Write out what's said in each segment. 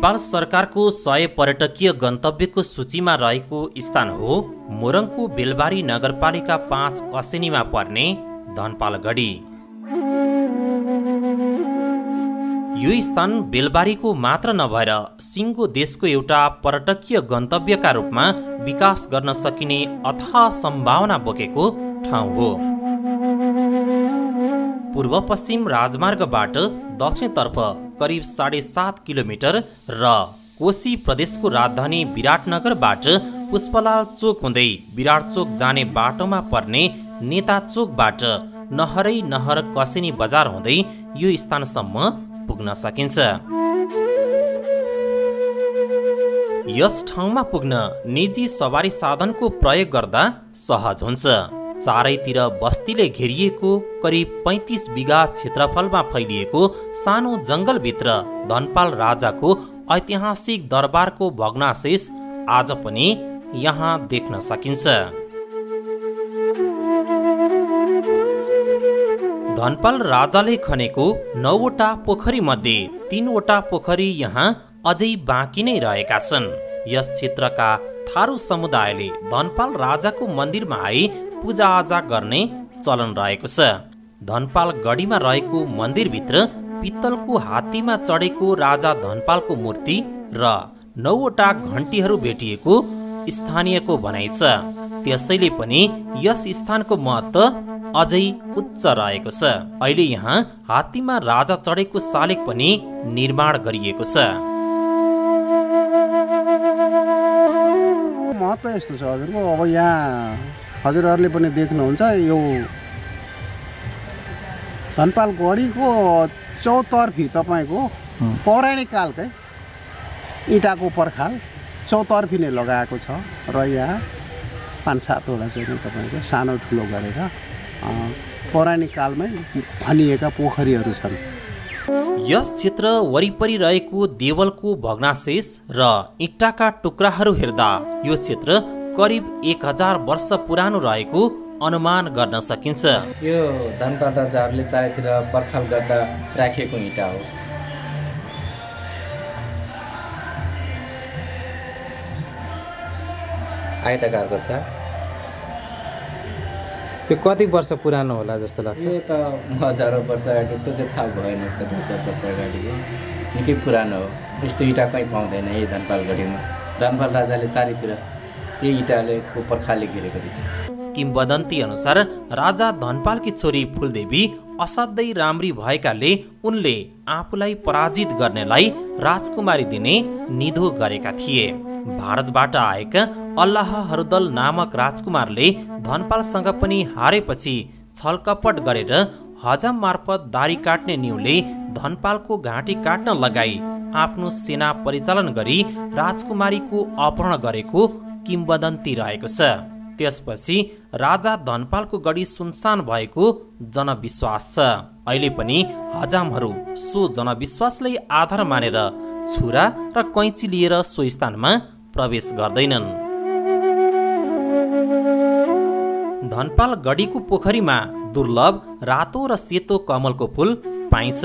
नेपाल सरकारको 100 पर्यटकीय गन्तव्यको सूचीमा रहेको स्थान हो मोरङको बेलबारी नगरपालिका 5 कसेनीमा पर्ने धनपालगढी। यो स्थान बेलबारीको मात्र नभएर सिङ्गो देशको एउटा पर्यटकीय गन्तव्यका रूपमा विकास गर्न सकिने अथाह सम्भावना बोकेको ठाउँ हो। पूर्व पश्चिम राजमार्गबाट दक्षिणतर्फ करिब 7.5 किलोमिटर र कोशी प्रदेशको राजधानी विराटनगरबाट पुष्पलाल चोक हुँदै विराट चोक जाने बाटोमा पर्ने नेता चोकबाट नहरै नहर कसेनी बजार हुँदै यो स्थानसम्म पुग्न सकिन्छ। यस ठाउँमा पुग्न निजी सवारी साधनको प्रयोग गर्दा सहज हुन्छ। चारैतिर बस्तीले घेरिएको करिब 35 बिघा क्षेत्रफलमा फैलिएको सानो जङ्गलभित्र धनपाल राजाको ऐतिहासिक दरबारको भग्नावशेष आज पनि यहाँ देख्न सकिन्छ। धनपाल राजाले खनेको 9वटा पोखरी मध्ये 3वटा पोखरी यहाँ अझै बाँकी नै रहेका छन्। यस क्षेत्रका थारू समुदायले धनपाल राजाको मन्दिरमा आई पूजाआजा गर्ने चलन रहेको छ। धनपाल गढीमा रहेको मन्दिरभित्र पित्तलको हात्तीमा चढेको राजा धनपालको मूर्ति र 9वटा घण्टीहरू भेटिएको स्थानीयको भनाइ छ। त्यसैले पनि यस स्थानको महत्त्व अझै उच्च रहेको छ। अहिले यहाँ हात्तीमा राजा चढेको शालिग पनि निर्माण गरिएको छ। महत्त्व यस्तो छ हजुरको, अब यहाँ हजुरहरूले पनि देख्नुहुन्छ यो धनपाल गढीको चौतर्फी तपाईँको पौराणिक कालकै इँटाको पर्खाल चौतर्फी नै लगाएको छ र यहाँ 5-7वटा चाहिँ तपाईँको सानो ठुलो गरेर पौराणिक कालमै भनिएका पोखरीहरू छन्। यस क्षेत्र वरिपरि रहेको देवलको भग्नावशेष र इँटाका टुक्राहरू हेर्दा यो क्षेत्र करिब 1000 वर्ष पुरानो रहेको अनुमान गर्न सकिन्छ। यो धनपाल राजाहरूले चारैतिर पर्खाल गर्दा राखिएको इँटा हो। आयताकारको छ। यो कति वर्ष पुरानो होला जस्तो लाग्छ? यो त हजारौँ वर्ष अगाडि त चाहिँ थाहा भएन, कति हजार वर्ष अगाडिको निकै पुरानो हो। यस्तो इँटा कहीँ पाउँदैन यही धनपालगढीमा। धनपाल राजाले चारैतिर यही इँटाले पर्खालले घेरेको रहेछ। किम्वदन्ती अनुसार राजा धनपालकी छोरी फुलदेवी असाध्यै राम्री भएकाले उनले आफूलाई पराजित गर्नेलाई राजकुमारी दिने निधो गरेका थिए। भारतबाट आएका अल्लाह हरदल नामक राजकुमारले धनपालसँग पनि हारेपछि छलकपट गरेर हजाम मार्फत दारी काट्ने न्युले धनपालको घाँटी काट्न लगाई आफ्नो सेना परिचालन गरी राजकुमारीको अपहरण गरेको किम्वदन्ती रहेको छ। त्यसपछि राजा धनपालको गढी सुनसान भएको जनविश्वास छ। अहिले पनि हजामहरू सो जनविश्वासलाई आधार मानेर छुरा र कैँची लिएर सो स्थानमा प्रवेश गर्दैनन्। धनपाल गढीको पोखरीमा दुर्लभ रातो र सेतो कमलको फूल पाइन्छ।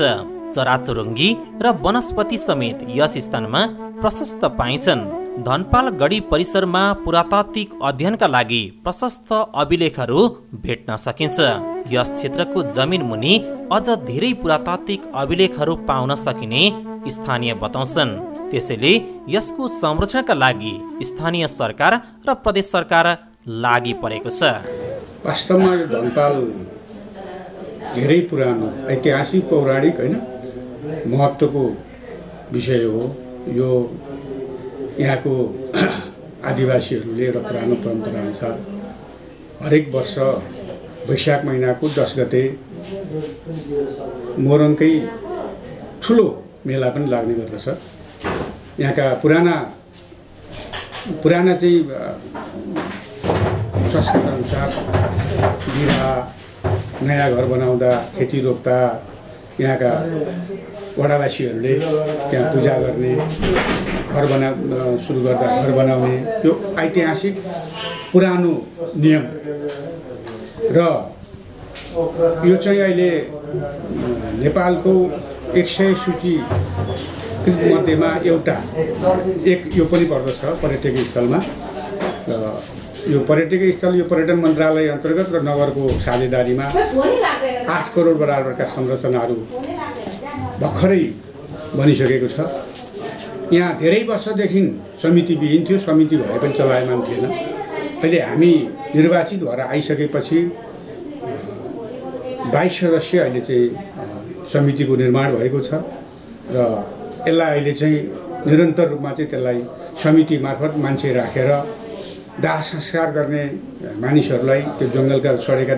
चराचुरुङ्गी र वनस्पति समेत यस स्थानमा प्रशस्त पाइन्छन्। धनपाल गढी परिसरमा पुरातात्विक अध्ययनका लागि प्रशस्त अभिलेखहरू भेट्न सकिन्छ। यस क्षेत्रको जमिन मुनि अझ धेरै पुरातात्विक अभिलेखहरू पाउन सकिने स्थानीय बताउँछन्। त्यसैले यसको संरक्षणका लागि स्थानीय सरकार र प्रदेश सरकार लागि परेको छ। वास्तवमा यो धनपाल धेरै पुरानो ऐतिहासिक पौराणिक होइन महत्त्वको विषय हो। यो यहाँको आदिवासीहरूले र पुरानो परम्परा अनुसार हरेक वर्ष वैशाख महिनाको 10 गते मोरङकै ठुलो मेला पनि लाग्ने गर्दछ। यहाँका पुराना चाहिँ संस्कार अनुसार विवाह, नयाँ घर बनाउँदा, खेती रोप्दा यहाँका वडावासीहरूले त्यहाँ पूजा गर्ने, घर सुरु गर्दा घर बनाउने यो ऐतिहासिक पुरानो नियम र यो चाहिँ अहिले नेपालको 100 सूची मध्येमा एउटा यो पनि पर्दछ पर्यटकीय स्थलमा। र यो पर्यटकीय स्थल यो पर्यटन मन्त्रालय अन्तर्गत र नगरको साझेदारीमा 8 करोड बराबरका संरचनाहरू भर्खरै बनिसकेको छ। यहाँ धेरै वर्षदेखि समितिविहीन थियो, समिति भए पनि चलायमान थिएन। अहिले हामी निर्वाचित भएर आइसकेपछि 22 सदस्य अहिले चाहिँ समितिको निर्माण भएको छ र यसलाई अहिले चाहिँ निरन्तर रूपमा चाहिँ त्यसलाई समिति मार्फत मान्छे राखेर दाह संस्कार गर्ने मानिसहरूलाई त्यो जङ्गलका लडेका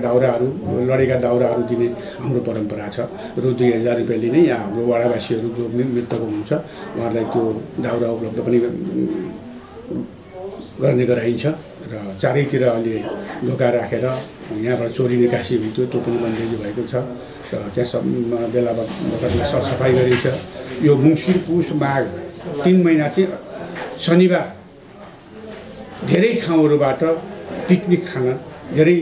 दाउराहरू दिने हाम्रो परम्परा छ। रु 2000 रुपियाँ लिने यहाँ हाम्रो वाडावासीहरू जो मृतक हुनुहुन्छ उहाँहरूलाई त्यो दाउरा उपलब्ध पनि गर्ने गराइन्छ र चारैतिर अहिले ढोका राखेर यहाँबाट चोरी निकासी हुन्थ्यो त्यो पनि बन्देजी भएको छ र त्यहाँ बेला बखतमा सरसफाइ गरिन्छ। यो मङ्सिर पुष माघ 3 महिना चाहिँ शनिबार धेरै ठाउँहरूबाट पिकनिक खान धेरै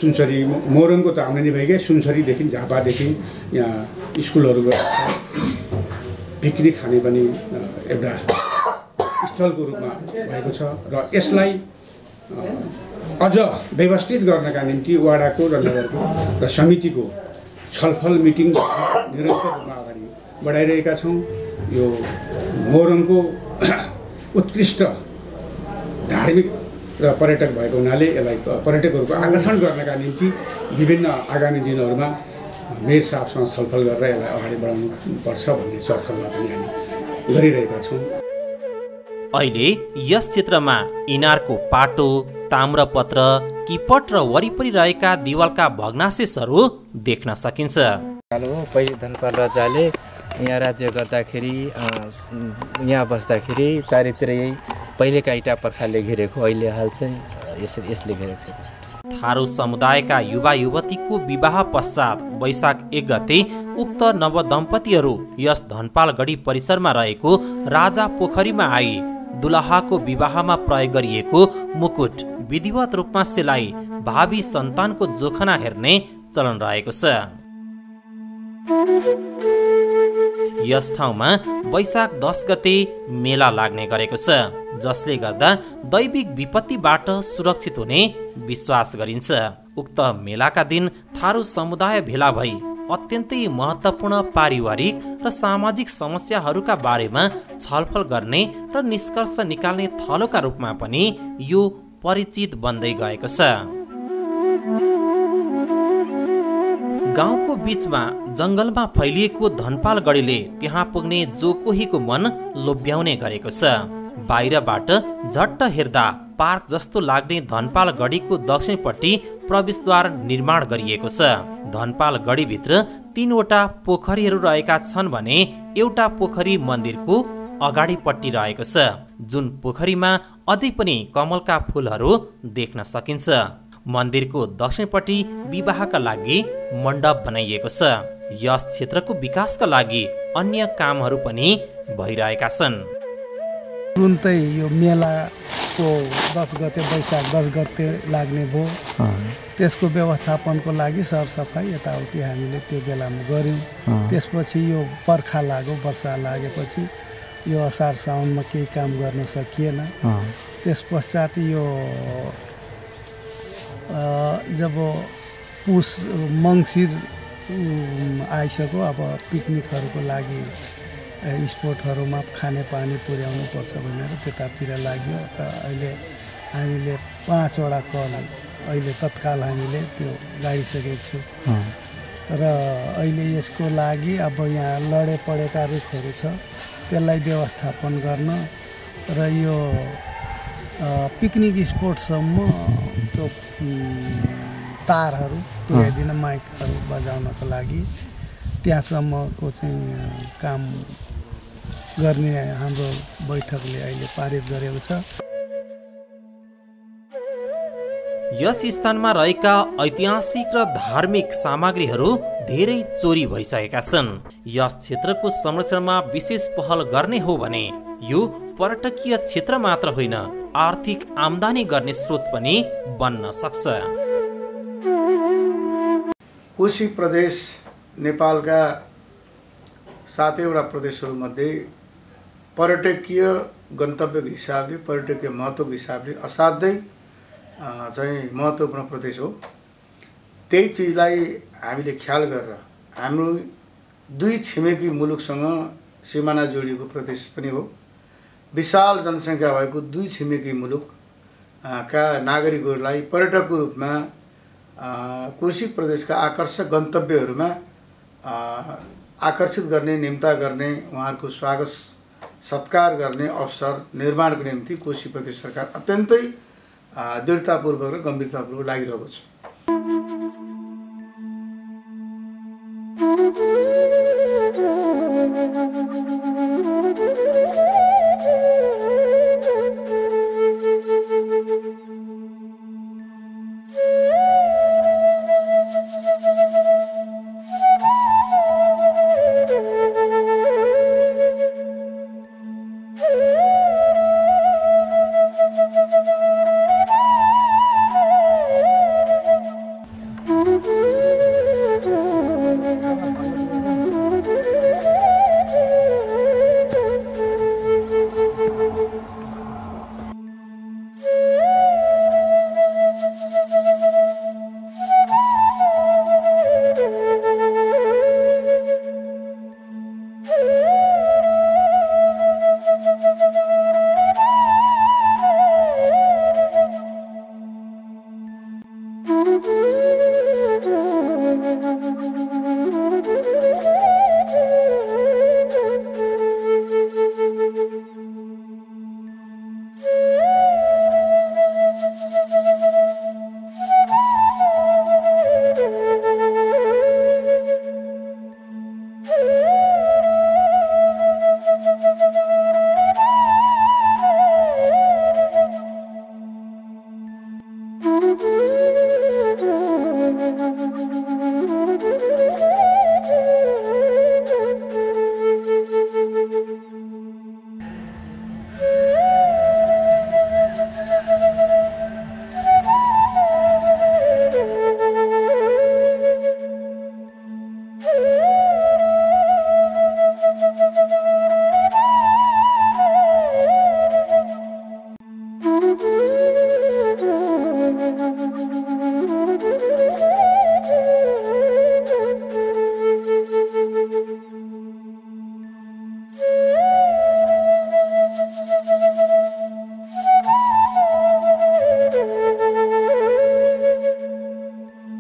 सुनसरी मोरङको त आउने नै भइगयो, सुनसरीदेखि झापादेखि यहाँ स्कुलहरूबाट पिकनिक खाने पनि एउटा स्थलको रूपमा भएको छ र यसलाई अझ व्यवस्थित गर्नका निम्ति वाडाको र नगरको र समितिको छलफल मिटिङ निरन्तर रूपमा अगाडि बढाइरहेका छौँ। यो मोरङको उत्कृष्ट धार्मिक र पर्यटक भएको हुनाले यसलाई पर्यटकहरूको आकर्षण गर्नका निम्ति विभिन्न आगामी दिनहरूमा मेयर साहबसँग छलफल गरेर यसलाई अगाडि बढाउनु पर्छ भन्ने चर्चा पनि हामी गरिरहेका छौँ। अहिले यस क्षेत्रमा इनारको पाटो, ताम्रपत्र, किपट र वरिपरि रहेका दिवालका भग्नाशेषहरू देख्न सकिन्छ। पहिले धनपाल राजाले यहाँ राज्य गर्दाखेरि यहाँ बस्दाखेरि चारैतिर यही पहिलेका इँटा पर्खालले घेरेको, अहिले हाल चाहिँ यसले घेरेको छ। थारू समुदायका युवा युवतीको विवाह पश्चात वैशाख 1 गते उक्त नवदम्पतिहरू यस धनपालगढी परिसरमा रहेको राजा पोखरीमा आई दुलहाको विवाहमा प्रयोग गरिएको मुकुट विधिवत रूपमा सेलाई भावी सन्तानको जोखना हेर्ने चलन रहेको छ। यस ठाउँमा वैशाख 10 गते मेला लाग्ने गरेको छ, जसले गर्दा दैविक विपत्तिबाट सुरक्षित हुने विश्वास गरिन्छ। उक्त मेलाका दिन थारू समुदाय भेला भई अत्यन्तै महत्त्वपूर्ण पारिवारिक र सामाजिक समस्याहरूका बारेमा छलफल गर्ने र निष्कर्ष निकाल्ने थलोका रूपमा पनि यो परिचित बन्दै गएको छ। गाउँको बीचमा जङ्गलमा फैलिएको धनपालगढीले त्यहाँ पुग्ने जो कोहीको मन लोभ्याउने गरेको छ। बाहिरबाट झट्ट हेर्दा पार्क जस्तो लाग्ने धनपालगढीको दक्षिणपट्टि प्रवेशद्वार निर्माण गरिएको छ। धनपालगढीभित्र 3 वटा पोखरीहरू रहेका छन् भने एउटा पोखरी मन्दिरको अगाडिपट्टि रहेको छ, जुन पोखरीमा अझै पनि कमलका फुलहरू देख्न सकिन्छ। मन्दिरको दक्षिणपट्टि विवाहका लागि मण्डप बनाइएको छ। यस क्षेत्रको विकासका लागि अन्य कामहरू पनि भइरहेका छन्। तुरुन्तै यो मेलाको 10 गते वैशाख 10 गते लाग्ने भयो, त्यसको व्यवस्थापनको लागि सरसफाइ यताउति हामीले त्यो बेलामा गऱ्यौँ। त्यसपछि यो बर्खा लाग्यो, वर्षा लागेपछि यो असार साउनमा केही काम गर्न सकिएन। त्यस पश्चात यो जब पुस मङ्सिर आइसक्यो, अब पिकनिकहरूको लागि स्पोटहरूमा खानेपानी पुर्याउनु पर्छ भनेर त्यतातिर लाग्यो। त अहिले हामीले 5 वटा कल अहिले तत्काल हामीले त्यो गाडिसकेको छु र अहिले यसको लागि अब यहाँ लडे पडेका रुखहरू छ, त्यसलाई व्यवस्थापन गर्न र यो पिकनिक स्पोटसम्म त्यो तारहरू पुर्याइदिन, माइकहरू बजाउनको लागि त्यहाँसम्मको चाहिँ काम गर्ने हाम्रो बैठकले अहिले पारित गरेको छ। यस स्थानमा रहेका ऐतिहासिक र धार्मिक सामग्रीहरू धेरै चोरी भइसकेका छन्। यस क्षेत्रको संरक्षणमा विशेष पहल गर्ने हो भने यो पर्यटकीय क्षेत्र मात्र होइन, आर्थिक आम्दानी गर्ने स्रोत पनि बन्न सक्छ। कोशी प्रदेश नेपालका 7 वटा प्रदेशहरूमध्ये पर्यटकीय गन्तव्यको हिसाबले, पर्यटकीय महत्त्वको हिसाबले असाध्यै चाहिँ महत्त्वपूर्ण प्रदेश हो। त्यही चिजलाई हामीले ख्याल गरेर हाम्रो दुई छिमेकी मुलुकसँग सिमाना जोडिएको प्रदेश पनि हो। विशाल जनसङ्ख्या भएको दुई छिमेकी मुलुकका नागरिकहरूलाई पर्यटकको रूपमा कोशी प्रदेशका आकर्षक गन्तव्यहरूमा आकर्षित गर्ने, निम्ता गर्ने, उहाँहरूको स्वागत सत्कार गर्ने अवसर निर्माणको निम्ति कोशी प्रदेश सरकार अत्यन्तै दृढतापूर्वक र गम्भीरतापूर्वक लागिरहेको छ।